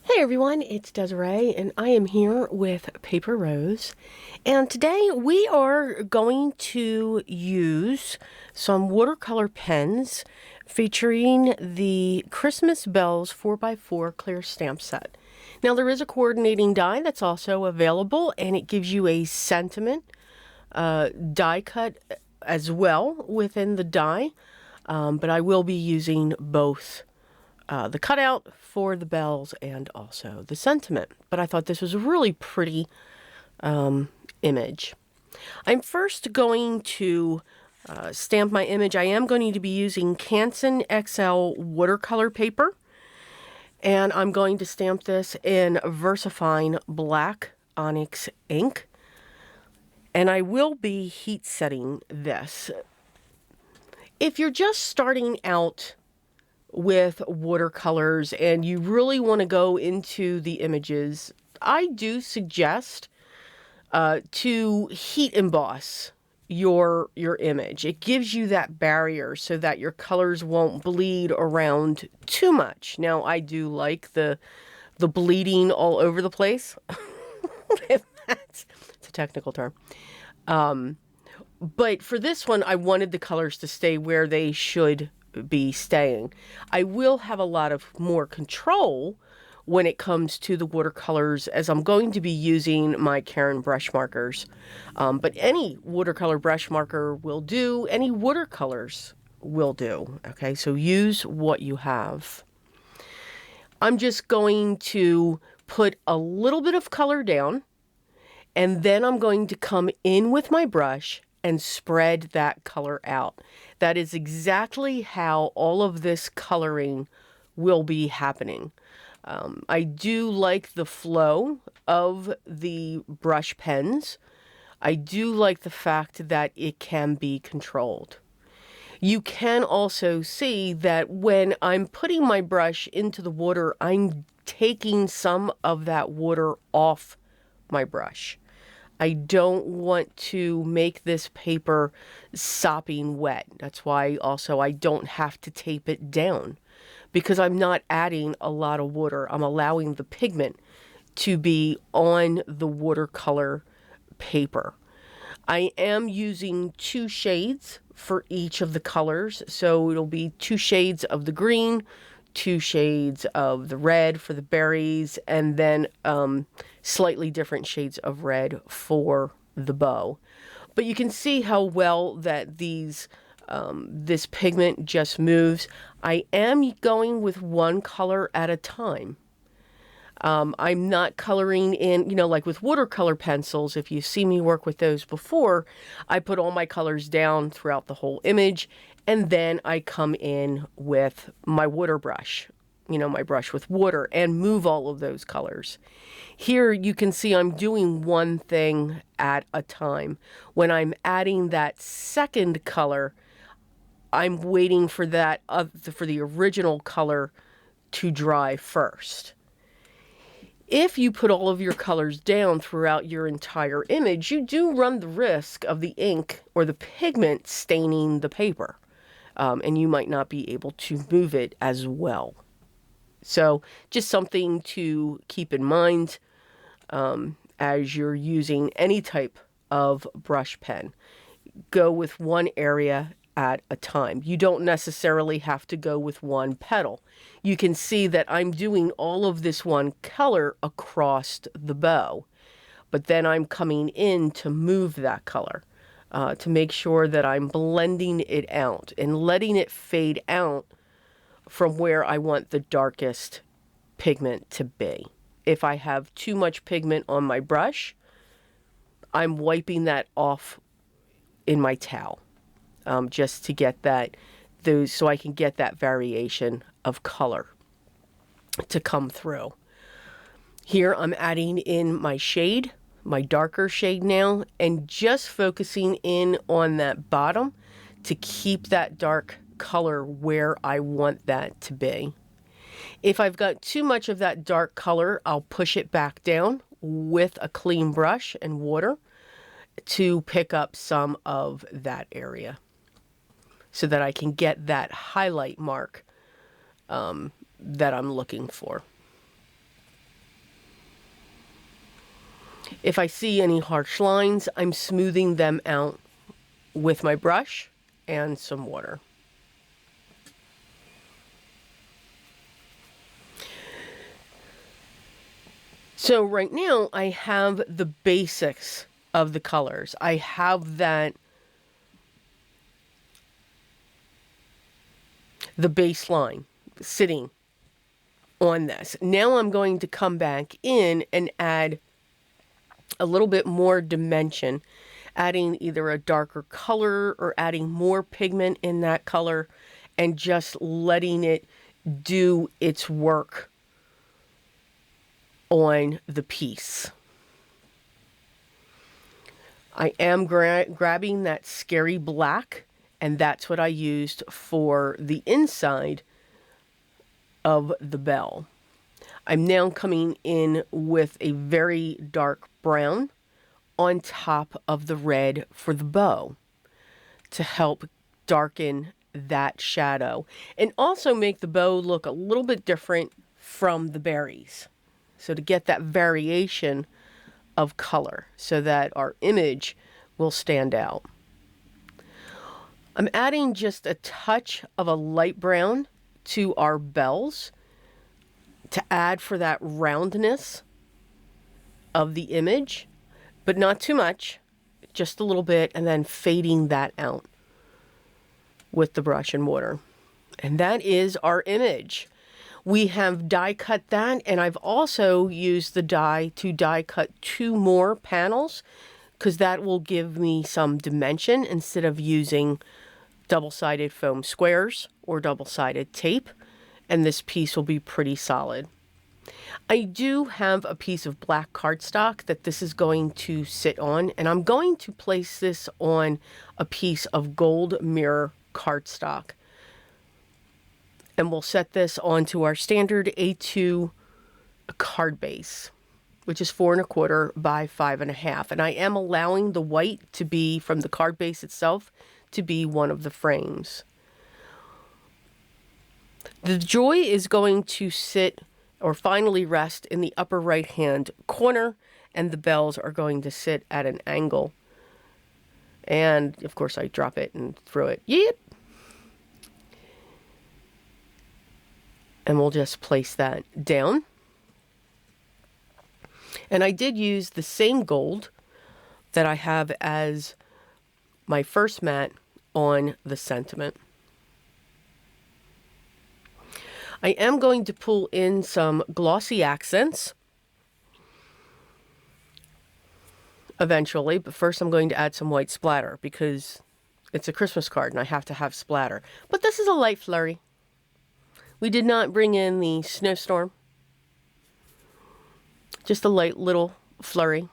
Hey everyone, it's Desiree and I am here with Paper Rose, and today we are going to use some watercolor pens featuring the Christmas Bells 4x4 clear stamp set. Now there is a coordinating die that's also available, and it gives you a sentiment die cut as well within the die, but I will be using both the cutout for the bells and also the sentiment. But I thought this was a really pretty image. I'm first going to stamp my image. I am going to be using Canson XL watercolor paper, and I'm going to stamp this in VersaFine black onyx ink, and I will be heat setting this. If you're just starting out with watercolors and you really want to go into the images, I do suggest to heat emboss your image. It gives you that barrier so that your colors won't bleed around too much. Now I do like the bleeding all over the place. It's a technical term. But for this one, I wanted the colors to stay where they should be staying. I will have a lot of more control when it comes to the watercolors, as I'm going to be using my Karen brush markers. But any watercolor brush marker will do, any watercolors will do. Okay, so use what you have. I'm just going to put a little bit of color down, and then I'm going to come in with my brush and spread that color out. That is exactly how all of this coloring will be happening. I do like the flow of the brush pens. I do like the fact that it can be controlled. You can also see that when I'm putting my brush into the water, I'm taking some of that water off my brush. I don't want to make this paper sopping wet. That's why also I don't have to tape it down, because I'm not adding a lot of water. I'm allowing the pigment to be on the watercolor paper. I am using 2 shades for each of the colors. So it'll be 2 shades of the green, 2 shades of the red for the berries, and then slightly different shades of red for the bow. But you can see how well that these this pigment just moves. I am going with one color at a time. I'm not coloring in, like with watercolor pencils. If you've seen me work with those before, I put all my colors down throughout the whole image, and then I come in with my water brush, my brush with water, and move all of those colors. Here you can see I'm doing one thing at a time. When I'm adding that second color, I'm waiting for that for the original color to dry first. If you put all of your colors down throughout your entire image, you do run the risk of the ink or the pigment staining the paper, and you might not be able to move it as well. So just something to keep in mind as you're using any type of brush pen. Go with one area at a time. You don't necessarily have to go with one petal. You can see that I'm doing all of this one color across the bow, but then I'm coming in to move that color to make sure that I'm blending it out and letting it fade out from where I want the darkest pigment to be. If I have too much pigment on my brush, I'm wiping that off in my towel. Just to get so I can get that variation of color to come through. Here I'm adding in my shade, my darker shade now, and just focusing in on that bottom to keep that dark color where I want that to be. If I've got too much of that dark color, I'll push it back down with a clean brush and water to pick up some of that area so that I can get that highlight mark that I'm looking for. If I see any harsh lines, I'm smoothing them out with my brush and some water. So right now I have the basics of the colors. I have the baseline sitting on this. Now I'm going to come back in and add a little bit more dimension, adding either a darker color or adding more pigment in that color and just letting it do its work on the piece. I am grabbing that scary black, and that's what I used for the inside of the bell. I'm now coming in with a very dark brown on top of the red for the bow to help darken that shadow and also make the bow look a little bit different from the berries. So to get that variation of color so that our image will stand out. I'm adding just a touch of a light brown to our bells to add for that roundness of the image, but not too much, just a little bit, and then fading that out with the brush and water. And that is our image. We have die cut that, and I've also used the die to die cut 2 more panels because that will give me some dimension instead of using double-sided foam squares or double-sided tape, and this piece will be pretty solid. I do have a piece of black cardstock that this is going to sit on, and I'm going to place this on a piece of gold mirror cardstock. And we'll set this onto our standard A2 card base, which is 4 1/4 by 5 1/2. And I am allowing the white to be from the card base itself to be one of the frames. The joy is going to sit or finally rest in the upper right hand corner, and the bells are going to sit at an angle. And of course I drop it and throw it. Yep. And we'll just place that down. And I did use the same gold that I have as my first mat on the sentiment. I am going to pull in some glossy accents eventually, but first I'm going to add some white splatter because it's a Christmas card and I have to have splatter. But this is a light flurry. We did not bring in the snowstorm. Just a light little flurry.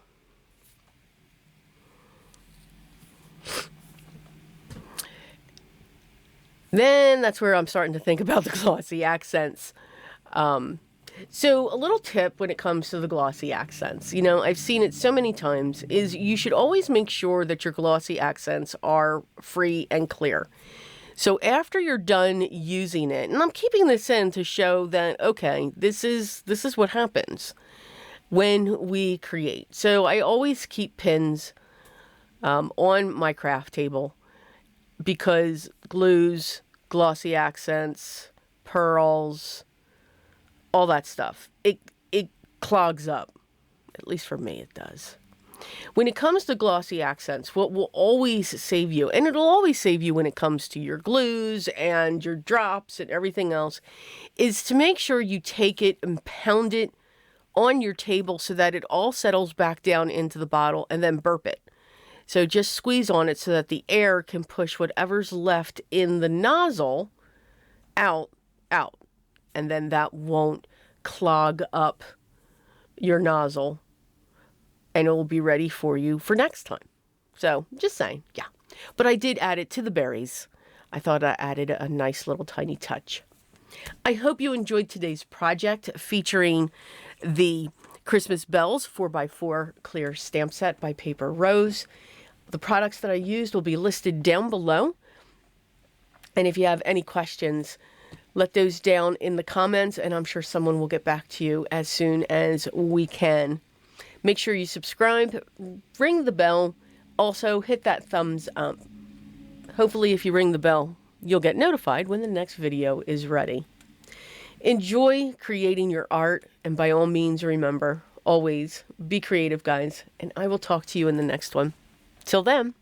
Then that's where I'm starting to think about the glossy accents. So a little tip when it comes to the glossy accents, you know, I've seen it so many times, is you should always make sure that your glossy accents are free and clear. So after you're done using it, and I'm keeping this in to show that, okay, this is what happens when we create. So I always keep pins on my craft table because glues, glossy accents, pearls, all that stuff, it clogs up. At least for me it does. When it comes to glossy accents, what will always save you, and it'll always save you when it comes to your glues and your drops and everything else, is to make sure you take it and pound it on your table so that it all settles back down into the bottle, and then burp it. So just squeeze on it so that the air can push whatever's left in the nozzle out. And then that won't clog up your nozzle, and it will be ready for you for next time. So just saying, yeah. But I did add it to the berries. I thought I added a nice little tiny touch. I hope you enjoyed today's project featuring the Christmas Bells 4x4 clear stamp set by Paper Rose. The products that I used will be listed down below. And if you have any questions, let those down in the comments, and I'm sure someone will get back to you as soon as we can. Make sure you subscribe, ring the bell, also hit that thumbs up. Hopefully, if you ring the bell, you'll get notified when the next video is ready. Enjoy creating your art, and by all means, remember, always be creative, guys, and I will talk to you in the next one. Till then.